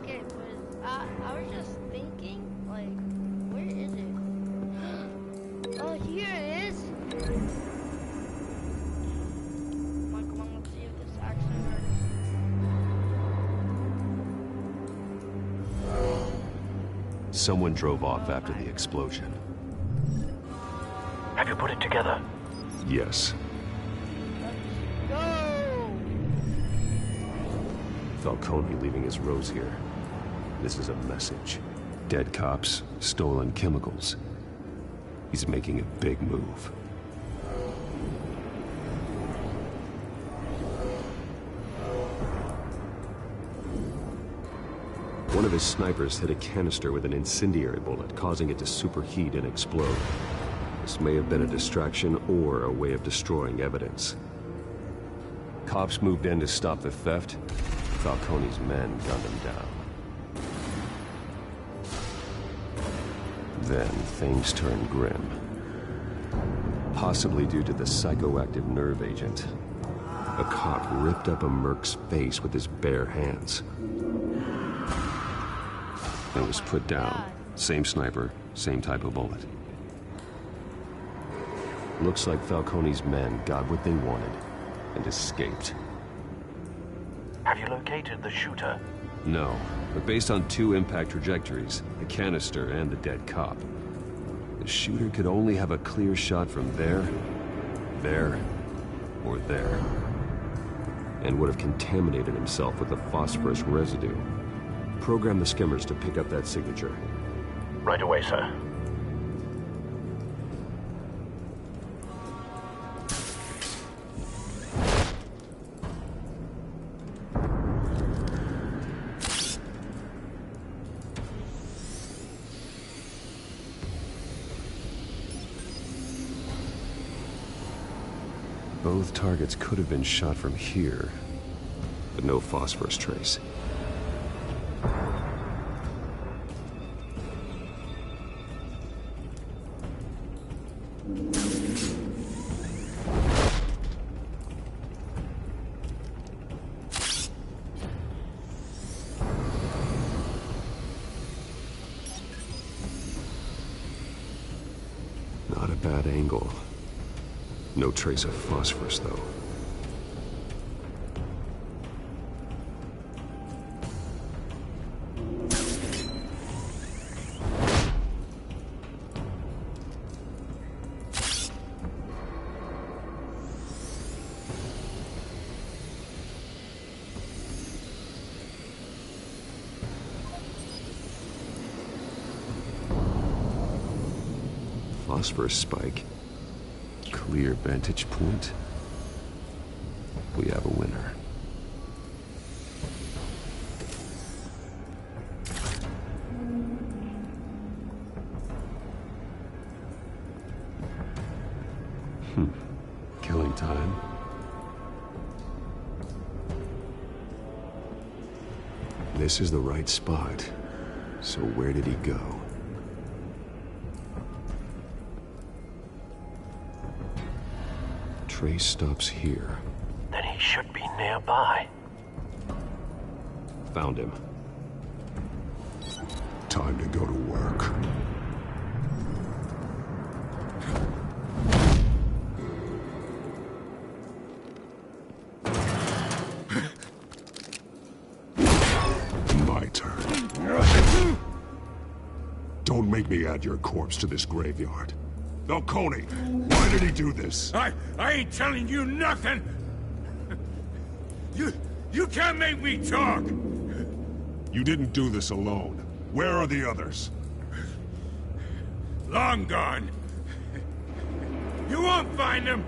Okay, but I was just thinking, like, where is it? Oh, here it is. Come on, let's see if this actually works. Someone drove off after the explosion. Have you put it together? Yes. Go! Falcone leaving his rose here. This is a message. Dead cops, stolen chemicals. He's making a big move. One of his snipers hit a canister with an incendiary bullet, causing it to superheat and explode. This may have been a distraction or a way of destroying evidence. Cops moved in to stop the theft. Falcone's men gunned him down. Then things turned grim. Possibly due to the psychoactive nerve agent. A cop ripped up a merc's face with his bare hands. It was put down. Same sniper, same type of bullet. Looks like Falcone's men got what they wanted and escaped. Have you located the shooter? No, but based on two impact trajectories, the canister and the dead cop, the shooter could only have a clear shot from there, or there, and would have contaminated himself with the phosphorus residue. Program the skimmers to pick up that signature. Right away, sir. Both targets could have been shot from here, but no phosphorus trace. Not a bad angle. No trace of phosphorus, though. Phosphorus spike. Clear vantage point. We have a winner. Killing time. This is the right spot. So where did he go? Trace stops here. Then he should be nearby. Found him. Time to go to work. My turn. Don't make me add your corpse to this graveyard. Falcone, why did he do this? I ain't telling you nothing! You can't make me talk! You didn't do this alone. Where are the others? Long gone. You won't find them!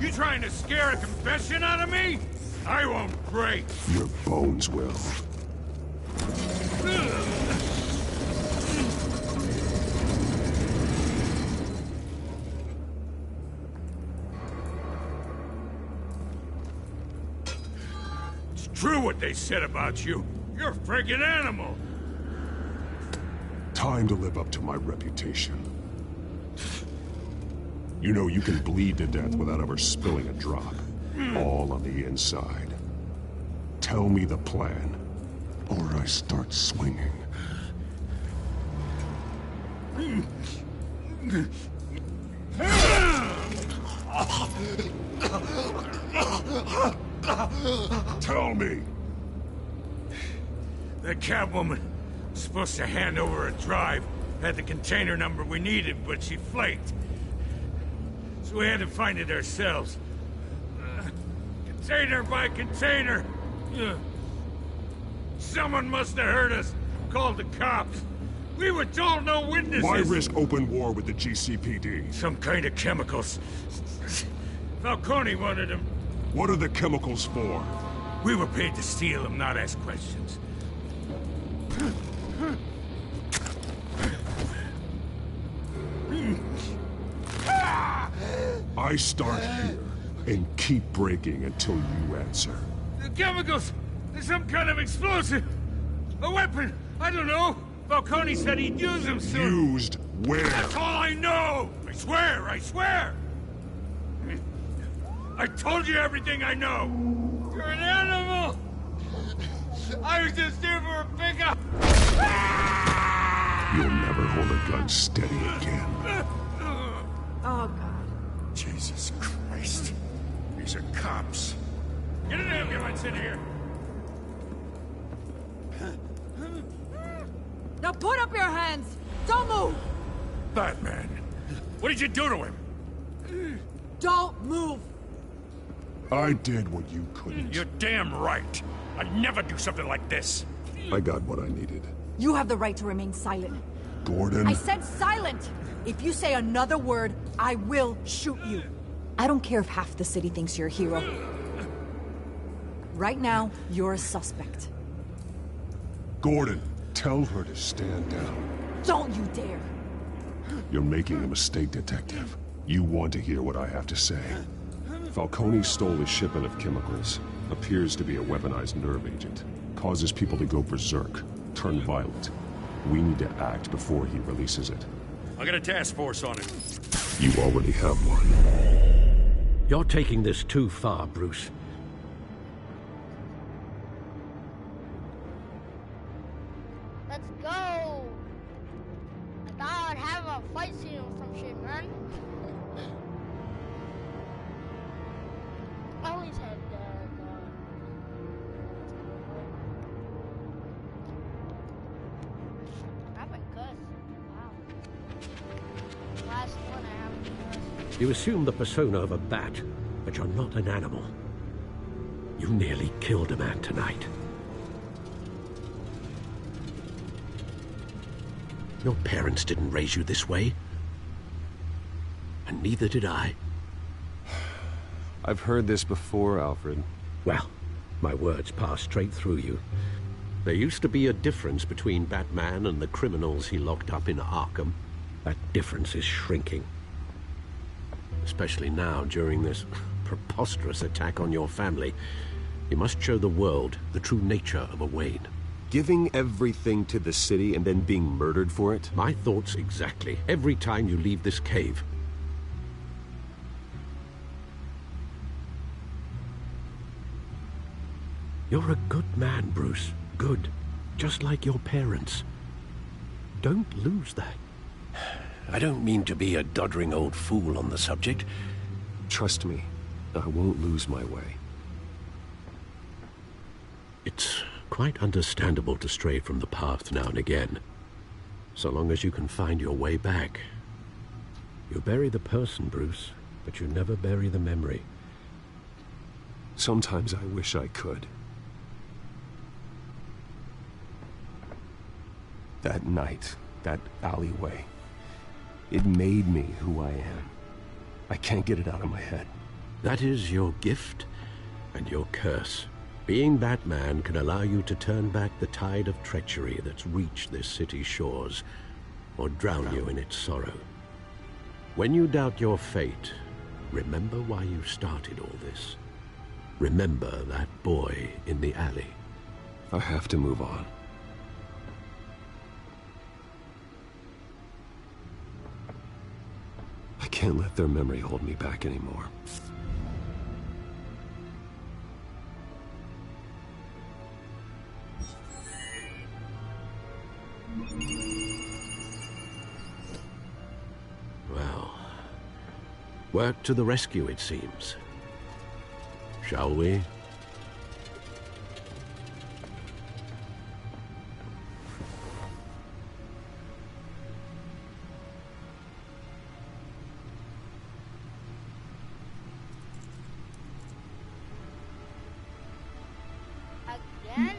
You trying to scare a confession out of me? I won't break! Your bones will. It's true what they said about you. You're a friggin' animal! Time to live up to my reputation. You know you can bleed to death without ever spilling a drop. All on the inside. Tell me the plan, or I start swinging. Tell me! The Catwoman was supposed to hand over a drive, had the container number we needed, but she flaked. So we had to find it ourselves. Container by container. Someone must have heard us, called the cops. We were told no witnesses. Why risk open war with the GCPD? Some kind of chemicals. Falcone wanted them. What are the chemicals for? We were paid to steal them, not ask questions. I start here and keep breaking until you answer. The chemicals! There's some kind of explosive! A weapon! I don't know! Falcone said he'd use them soon! Used where? That's all I know! I swear! I swear! I told you everything I know! You're an animal! I was just here for a pickup! You'll never hold a gun steady again. Oh, God. Jesus Christ. These are cops. Get an ambulance in here! Now put up your hands! Don't move! Batman, what did you do to him? Don't move! I did what you couldn't. You're damn right. I'd never do something like this. I got what I needed. You have the right to remain silent. Gordon? I said silent! If you say another word, I will shoot you. I don't care if half the city thinks you're a hero. Right now, you're a suspect. Gordon, tell her to stand down. Don't you dare! You're making a mistake, Detective. You want to hear what I have to say. Falcone stole a shipment of chemicals. Appears to be a weaponized nerve agent. Causes people to go berserk, turn violent. We need to act before he releases it. I got a task force on it. You already have one. You're taking this too far, Bruce. Let's go! I thought I'd have a fight scene or some shit, man. I always had I haven't cussed. Wow. Last one I haven't cussed. You assume the persona of a bat, but you're not an animal. You nearly killed a man tonight. Your parents didn't raise you this way. And neither did I. I've heard this before, Alfred. Well, my words pass straight through you. There used to be a difference between Batman and the criminals he locked up in Arkham. That difference is shrinking. Especially now, during this preposterous attack on your family. You must show the world the true nature of a Wayne. Giving everything to the city and then being murdered for it? My thoughts exactly. Every time you leave this cave. You're a good man, Bruce. Good. Just like your parents. Don't lose that. I don't mean to be a doddering old fool on the subject. Trust me, I won't lose my way. It's quite understandable to stray from the path now and again. so long as you can find your way back. You bury the person, Bruce, but you never bury the memory. Sometimes I wish I could. That night, that alleyway, it made me who I am. I can't get it out of my head. That is your gift and your curse. Being Batman can allow you to turn back the tide of treachery that's reached this city's shores, or drown you in its sorrow. When you doubt your fate, remember why you started all this. Remember that boy in the alley. I have to move on. I can't let their memory hold me back anymore. Well, work to the rescue, it seems. Shall we? Again?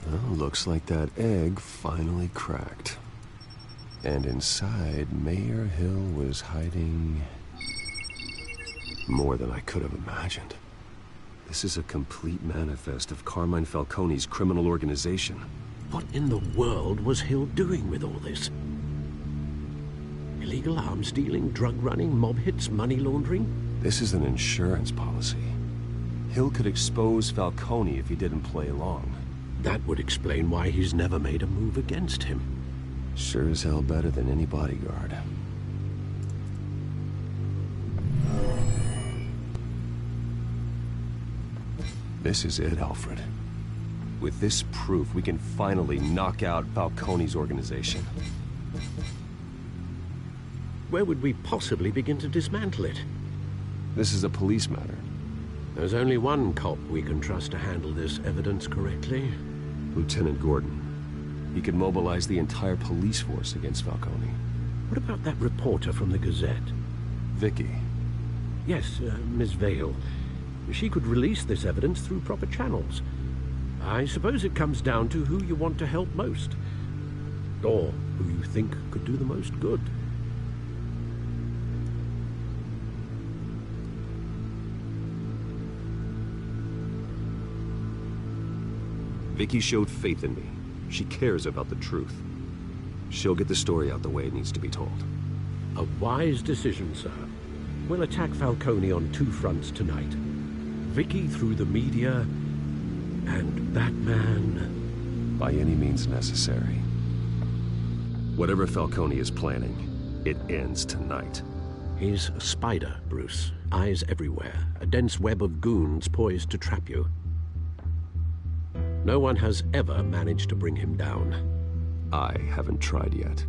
Well, looks like that egg finally cracked. And inside, Mayor Hill was hiding more than I could have imagined. This is a complete manifest of Carmine Falcone's criminal organization. What in the world was Hill doing with all this? Illegal arms dealing, drug running, mob hits, money laundering? This is an insurance policy. Hill could expose Falcone if he didn't play along. That would explain why he's never made a move against him. Sure as hell better than any bodyguard. This is it, Alfred. With this proof, we can finally knock out Falcone's organization. Where would we possibly begin to dismantle it? This is a police matter. There's only one cop we can trust to handle this evidence correctly. Lieutenant Gordon. He could mobilize the entire police force against Falcone. What about that reporter from the Gazette? Vicky. Yes, Miss Vale. She could release this evidence through proper channels. I suppose it comes down to who you want to help most. Or who you think could do the most good. Vicky showed faith in me. She cares about the truth. She'll get the story out the way it needs to be told. A wise decision, sir. We'll attack Falcone on two fronts tonight. Vicky through the media, and Batman... by any means necessary. Whatever Falcone is planning, it ends tonight. He's a spider, Bruce. Eyes everywhere. A dense web of goons poised to trap you. No one has ever managed to bring him down. I haven't tried yet.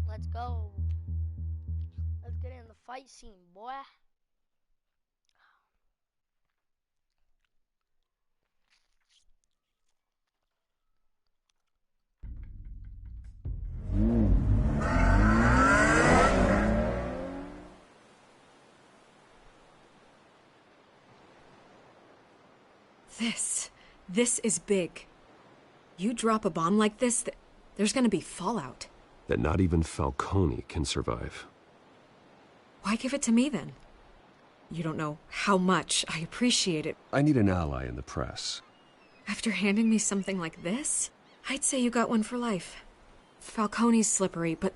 Let's go. Let's get in the fight scene, boy. This is big. You drop a bomb like this, there's gonna be fallout. That not even Falcone can survive. Why give it to me then? You don't know how much I appreciate it. I need an ally in the press. After handing me something like this, I'd say you got one for life. Falcone's slippery, but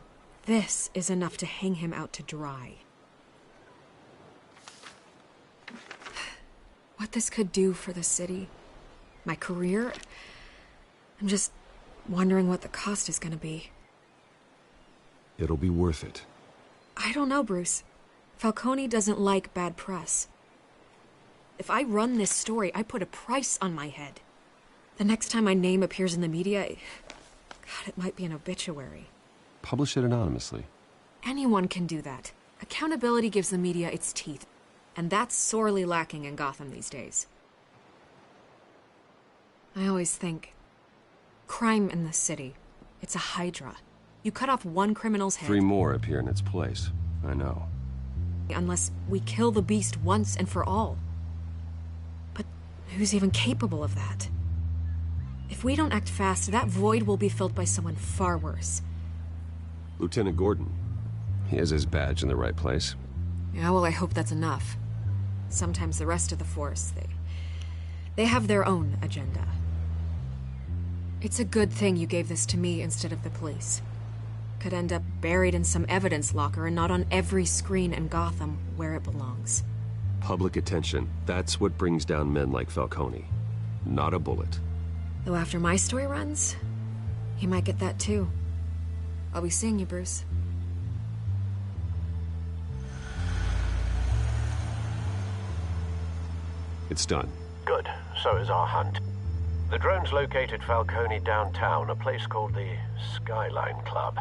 this is enough to hang him out to dry. What this could do for the city, my career, I'm just wondering what the cost is gonna be. It'll be worth it. I don't know, Bruce. Falcone doesn't like bad press. If I run this story, I put a price on my head. The next time my name appears in the media, God, it might be an obituary. Publish it anonymously. Anyone can do that. Accountability gives the media its teeth, and that's sorely lacking in Gotham these days. I always think, crime in the city, it's a hydra. You cut off one criminal's head... 3 more appear in its place. I know. Unless we kill the beast once and for all. But who's even capable of that? If we don't act fast, that void will be filled by someone far worse. Lieutenant Gordon. He has his badge in the right place. Yeah, well, I hope that's enough. Sometimes the rest of the force, they have their own agenda. It's a good thing you gave this to me instead of the police. Could end up buried in some evidence locker and not on every screen in Gotham where it belongs. Public attention. That's what brings down men like Falcone. Not a bullet. Though after my story runs, he might get that too. I'll be seeing you, Bruce. It's done. Good. So is our hunt. The drone's located Falcone downtown, a place called the Skyline Club.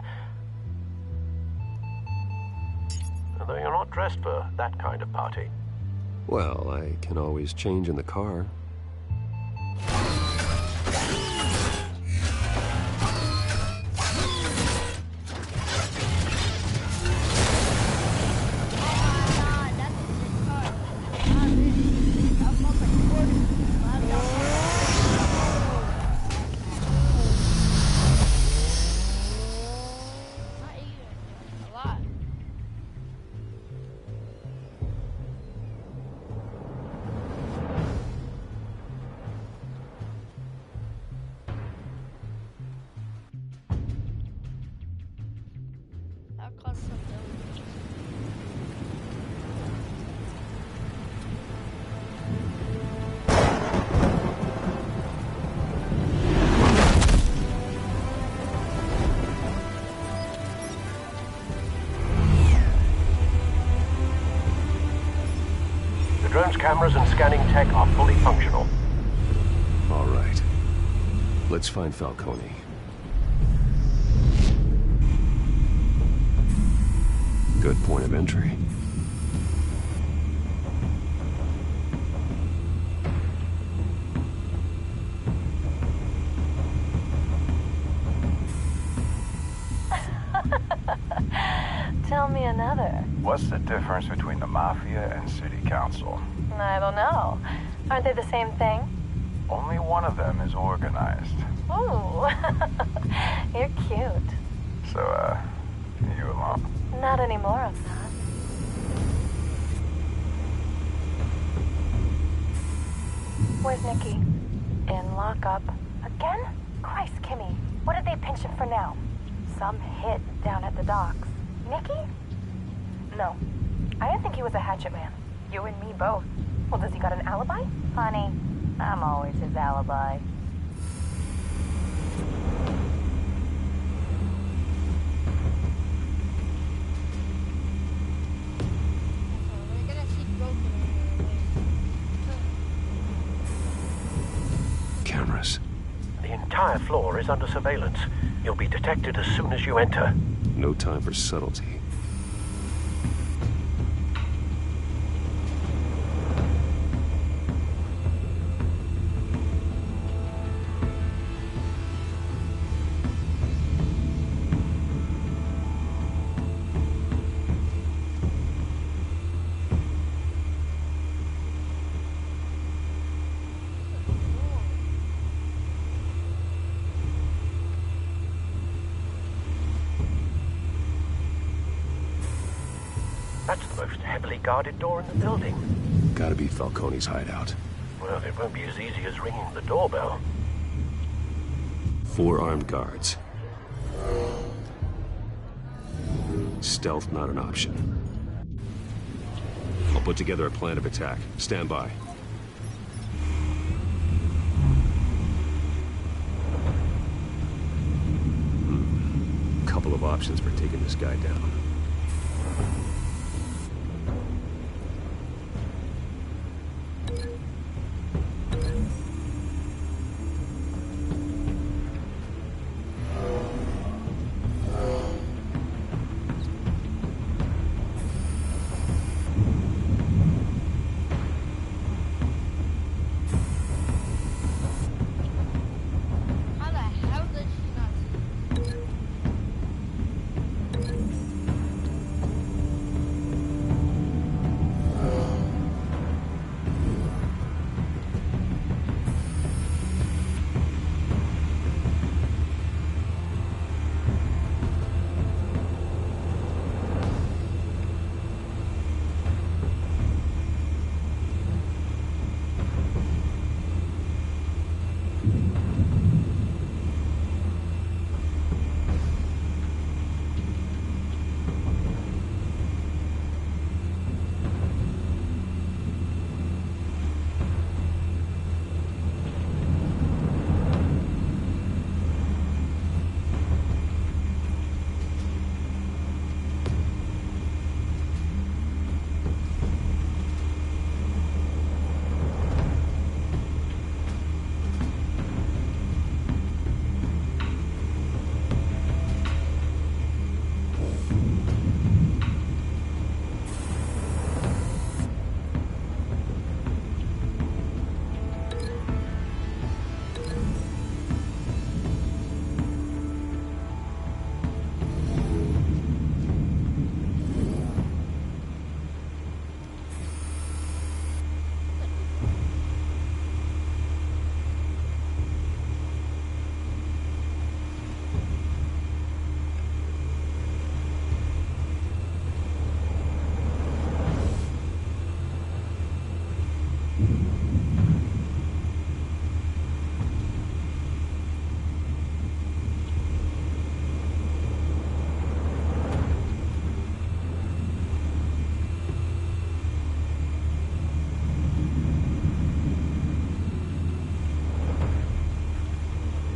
Although you're not dressed for that kind of party. Well, I can always change in the car. Drone's cameras and scanning tech are fully functional. All right. Let's find Falcone. Good point of entry. Tell me another. What's the difference between the Mafia and City Council? I don't know. Aren't they the same thing? Only one of them is organized. Ooh, you're cute. So, you alone? Not anymore, I'm not. Where's Nikki? In lockup. Again? Christ, Kimmy. What did they pinch him for now? Some hit down at the docks. Nikki? No. I didn't think he was a hatchet man. You and me both. Well, does he got an alibi? Honey, I'm always his alibi. Cameras. The entire floor is under surveillance. You'll be detected as soon as you enter. No time for subtlety. heavily guarded door in the building. Gotta be Falcone's hideout. Well, it won't be as easy as ringing the doorbell. 4 armed guards. Stealth not an option. I'll put together a plan of attack. Stand by. Couple of options for taking this guy down. How the hell did she not see?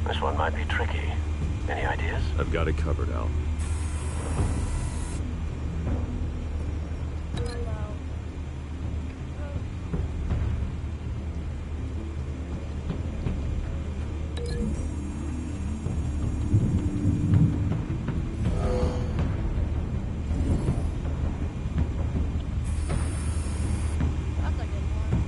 This one might be tricky. Any ideas? I've got it covered, Al. That's a good one.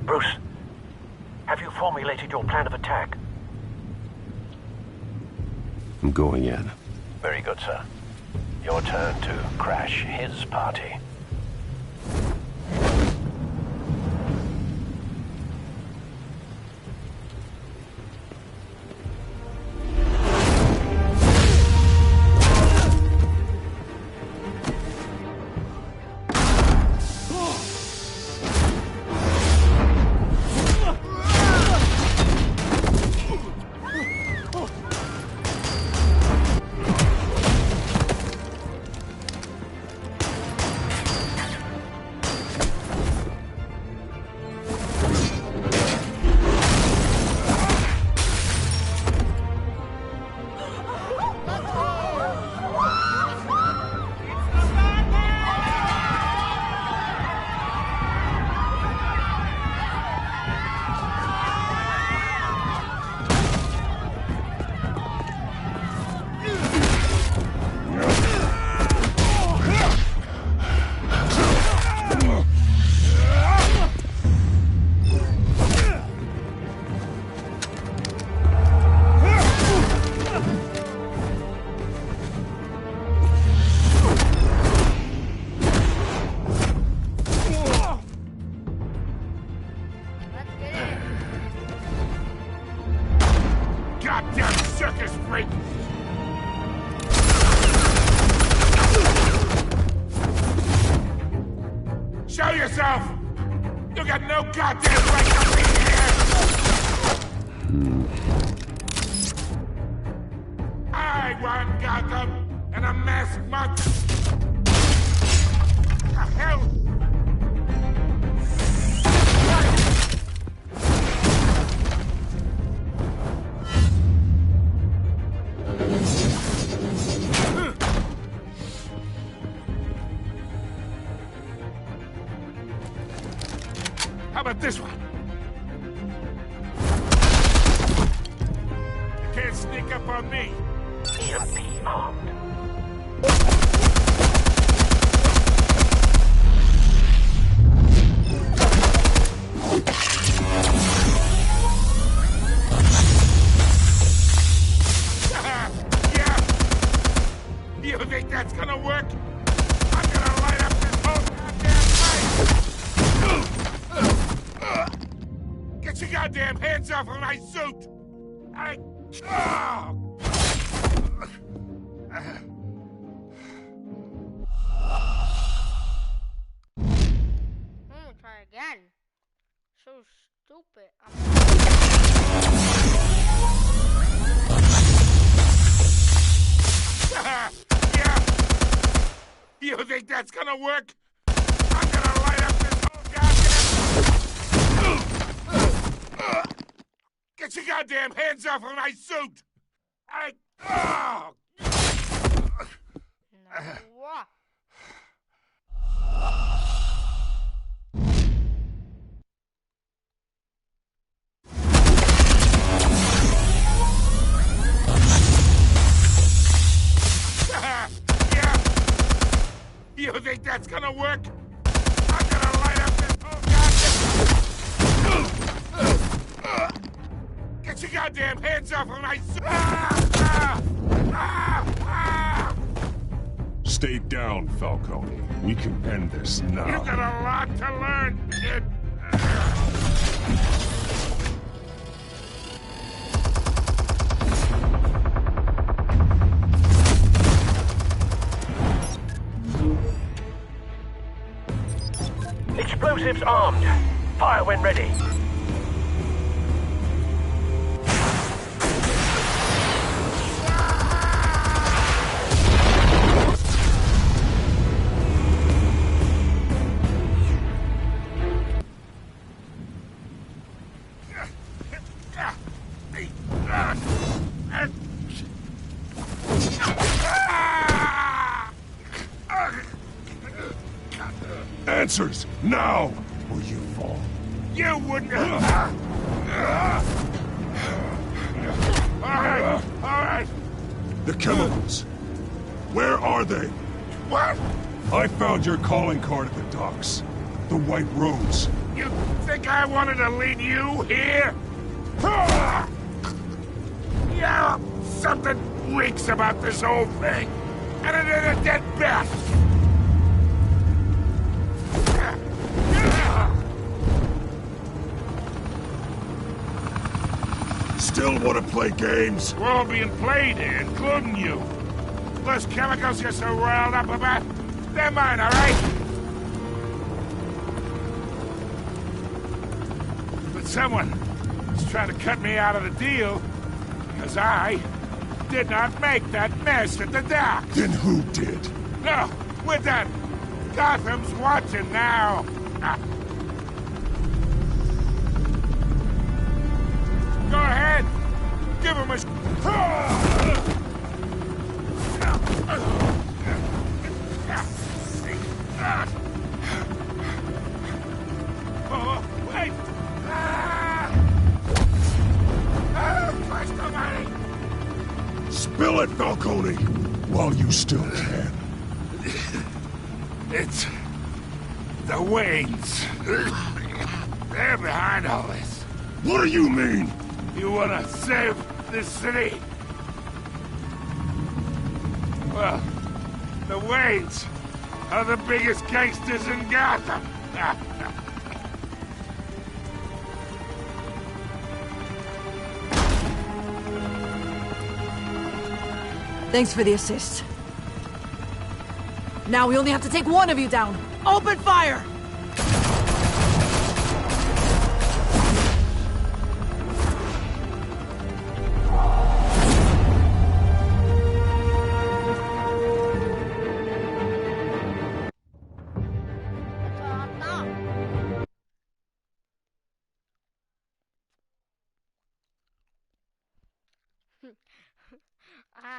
Bruce, have you formulated your plan of attack? I'm going in. Very good, sir. Your turn to crash his party. Show yourself! You got no goddamn right to be here! I want Gotham and a masked monk! The hell? How about this one? You can't sneak up on me. EMP armed. Yeah! You think that's gonna work? I'm gonna light up this whole goddamn place! Get your goddamn hands off of my suit! I'm gonna try again. So stupid. Yeah! You think that's gonna work? I'm gonna light up this whole goddamn... Get your goddamn hands off of my suit! What? Yeah! You think that's gonna work? I'm gonna light up this whole goddamn... Get your goddamn hands off of my... Stay down, Falcone. We can end this now. You got a lot to learn, kid. Explosives armed. Fire when ready. Answers, now, or you fall. You wouldn't... All right. The chemicals. Where are they? What? I found your calling card at the docks. The White Rose. You think I wanted to lead you here? Yeah, something reeks about this whole thing. And it ain't a dead bat. Still want to play games? We're all being played here, including you. Those chemicals you're so riled up about, they're mine, all right? But someone is trying to cut me out of the deal, because I did not make that mess at the dock. Then who did? No, we're done. Gotham's watching now. Go ahead. Give him a... Oh, wait! Christ almighty! Spill it, Falcone! While you still can. It's... the Waynes. They're behind all this. What do you mean? You wanna save this city? Well, the Waynes are the biggest gangsters in Gotham. Thanks for the assist. Now we only have to take one of you down. Open fire!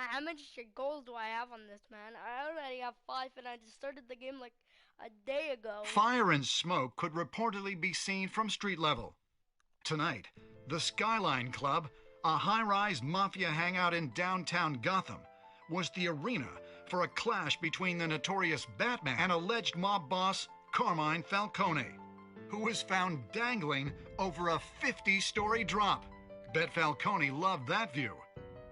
How much gold do I have on this, man? I already have 5 and I just started the game like a day ago. Fire and smoke could reportedly be seen from street level. Tonight, the Skyline Club, a high-rise mafia hangout in downtown Gotham, was the arena for a clash between the notorious Batman and alleged mob boss Carmine Falcone, who was found dangling over a 50-story drop. Bet Falcone loved that view.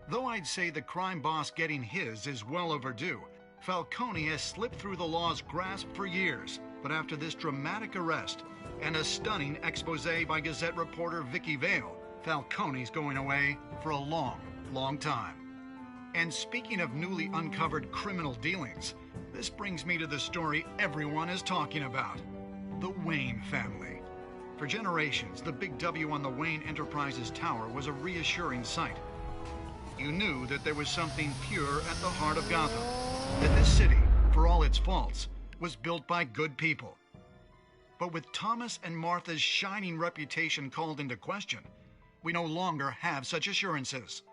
Though I'd say the crime boss getting his is well overdue, Falcone has slipped through the law's grasp for years. But after this dramatic arrest and a stunning expose by Gazette reporter Vicky Vale, Falcone's going away for a long, long time. And speaking of newly uncovered criminal dealings, this brings me to the story everyone is talking about: the Wayne family. For generations, the big W on the Wayne Enterprises tower was a reassuring sight. You knew that there was something pure at the heart of Gotham, that this city, for all its faults, was built by good people. But with Thomas and Martha's shining reputation called into question, we no longer have such assurances.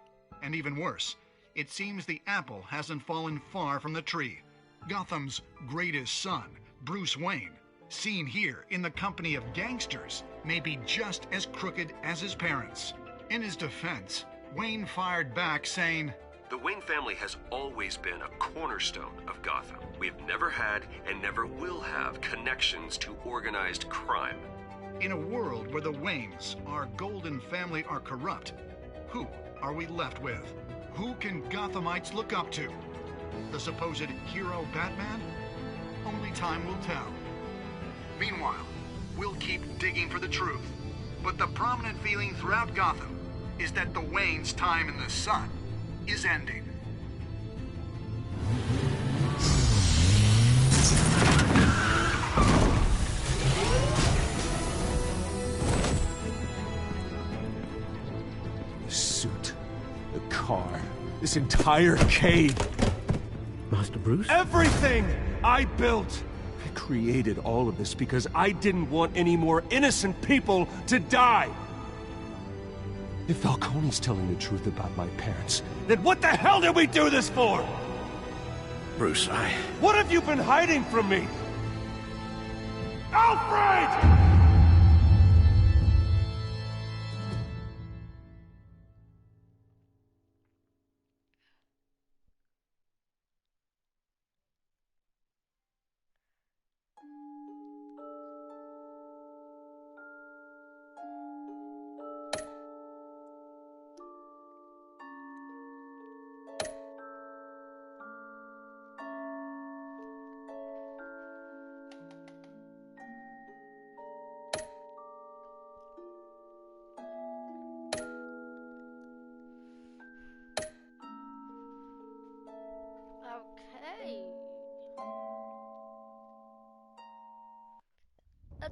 And even worse, it seems the apple hasn't fallen far from the tree. Gotham's greatest son, Bruce Wayne, seen here in the company of gangsters, may be just as crooked as his parents. In his defense, Wayne fired back saying, "The Wayne family has always been a cornerstone of Gotham. We've never had and never will have connections to organized crime." In a world where the Waynes, our golden family, are corrupt, who are we left with? Who can Gothamites look up to? The supposed hero Batman? Only time will tell. Meanwhile, we'll keep digging for the truth. But the prominent feeling throughout Gotham is that the Waynes' time in the sun is ending. The suit, the car, this entire cave. Master Bruce? Everything I built! I created all of this because I didn't want any more innocent people to die. If Falcone's telling the truth about my parents, then what the hell did we do this for? Bruce, What have you been hiding from me? Alfred!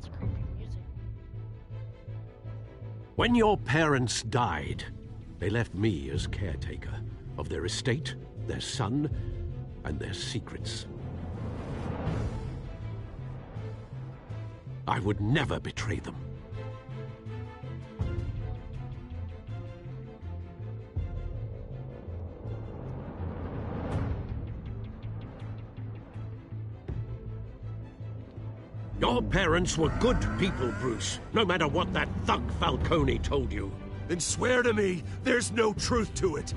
that's creepy music. When your parents died, they left me as caretaker of their estate, their son, and their secrets. I would never betray them. Your parents were good people, Bruce, no matter what that thug Falcone told you. Then swear to me there's no truth to it.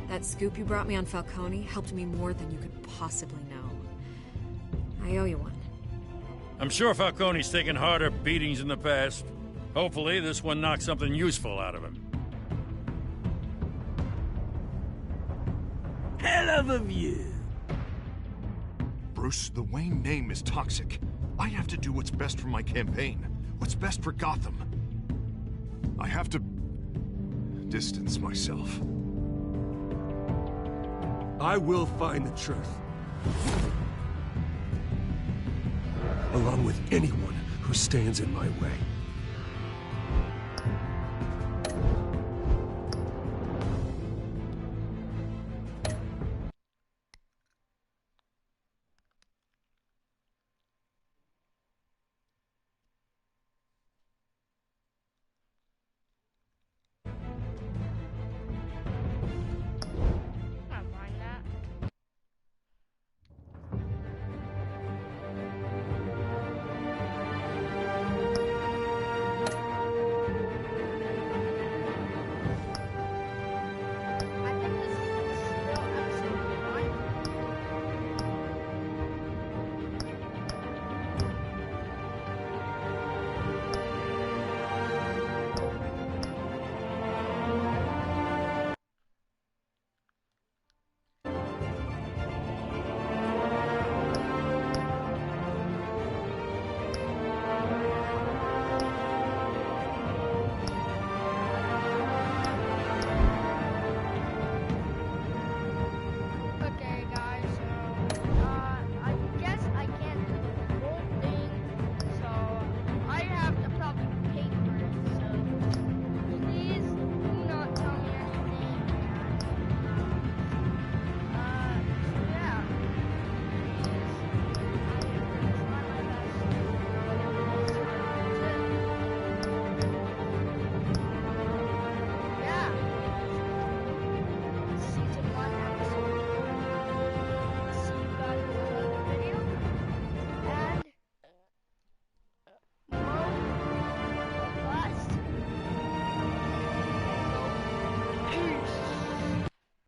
That scoop you brought me on Falcone helped me more than you could possibly know. I owe you one. I'm sure Falcone's taken harder beatings in the past. Hopefully, this one knocks something useful out of him. Hell of a view. Bruce, the Wayne name is toxic. I have to do what's best for my campaign. What's best for Gotham. I have to distance myself. I will find the truth. Along with anyone who stands in my way.